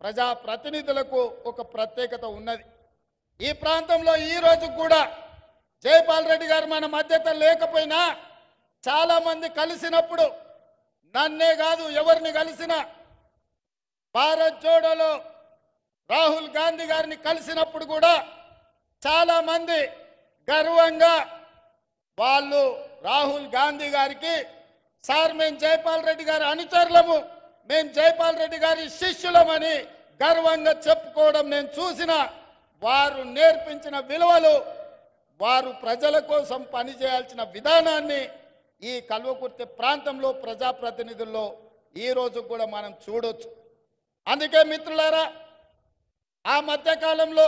ప్రజా ప్రతినిధులకు ఒక ప్రత్యేకత ఉన్నది. ఈ ప్రాంతంలో ఈ రోజు కూడా జైపాల్ రెడ్డి గారు మన మధ్యత లేకపోయినా చాలా మంది కలిసినప్పుడు నన్నే కాదు ఎవరిని కలిసినా భారత్ జోడోలో రాహుల్ గాంధీ గారిని కలిసినప్పుడు కూడా చాలా మంది గర్వంగా వాళ్ళు రాహుల్ గాంధీ గారికి సార్ మేము జైపాల్ రెడ్డి గారి అనుచరులము, మేము జైపాల్ రెడ్డి గారి శిష్యులమని గర్వంగా చెప్పుకోవడం నేను చూసిన. వారు నేర్పించిన విలువలు, వారు ప్రజల కోసం పనిచేయాల్సిన విధానాన్ని ఈ కల్వకుర్తి ప్రాంతంలో ప్రజాప్రతినిధుల్లో ఈరోజు కూడా మనం చూడొచ్చు. అందుకే మిత్రులారా, ఆ మధ్యకాలంలో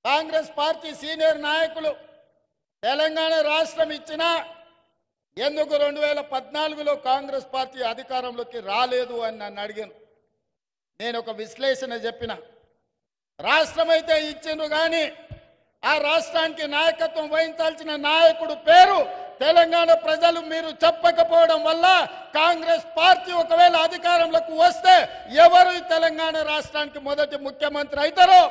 కాంగ్రెస్ పార్టీ సీనియర్ నాయకులు తెలంగాణ రాష్ట్రం ఇచ్చినా ఎందుకు 2014లో కాంగ్రెస్ పార్టీ అధికారంలోకి రాలేదు అని నన్ను అడిగాను. నేను ఒక విశ్లేషణ చెప్పిన. రాష్ట్రం అయితే ఇచ్చిండ్రు కానీ ఆ రాష్ట్రానికి నాయకత్వం వహించాల్సిన నాయకుడు పేరు తెలంగాణ ప్రజలు మీరు చెప్పకపోవడం వల్ల కాంగ్రెస్ పార్టీ ఒకవేళ అధికారంలోకి వస్తే ఎవరు తెలంగాణ రాష్ట్రానికి మొదటి ముఖ్యమంత్రి అవుతారో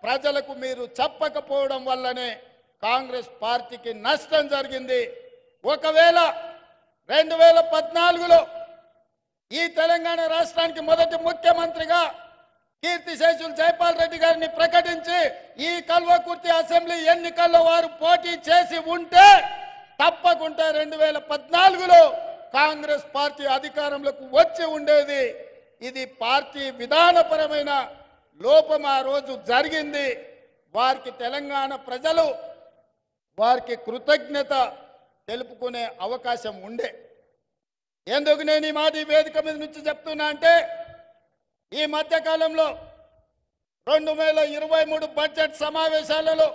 ప్రజలకు మీరు చెప్పకపోవడం వల్లనే కాంగ్రెస్ పార్టీకి నష్టం జరిగింది. ఒకవేళ 2014లో ఈ తెలంగాణ రాష్ట్రానికి మొదటి ముఖ్యమంత్రిగా కీర్తిశేషులు జైపాల్ రెడ్డి గారిని ప్రకటించి ఈ కల్వకుర్తి అసెంబ్లీ ఎన్నికల్లో వారు పోటీ చేసి ఉంటే తప్పకుండా 2014లో కాంగ్రెస్ పార్టీ అధికారంలోకి వచ్చి ఉండేది. ఇది పార్టీ విధానపరమైన లోపం ఆ రోజు జరిగింది. వారికి తెలంగాణ ప్రజలు వారికి కృతజ్ఞత తెలుపుకునే అవకాశం ఉండే. ఎందుకు నేను ఈ మాట ఈ వేదిక మీద నుంచి చెప్తున్నా అంటే ఈ మధ్యకాలంలో 2023 బడ్జెట్ సమావేశాలలో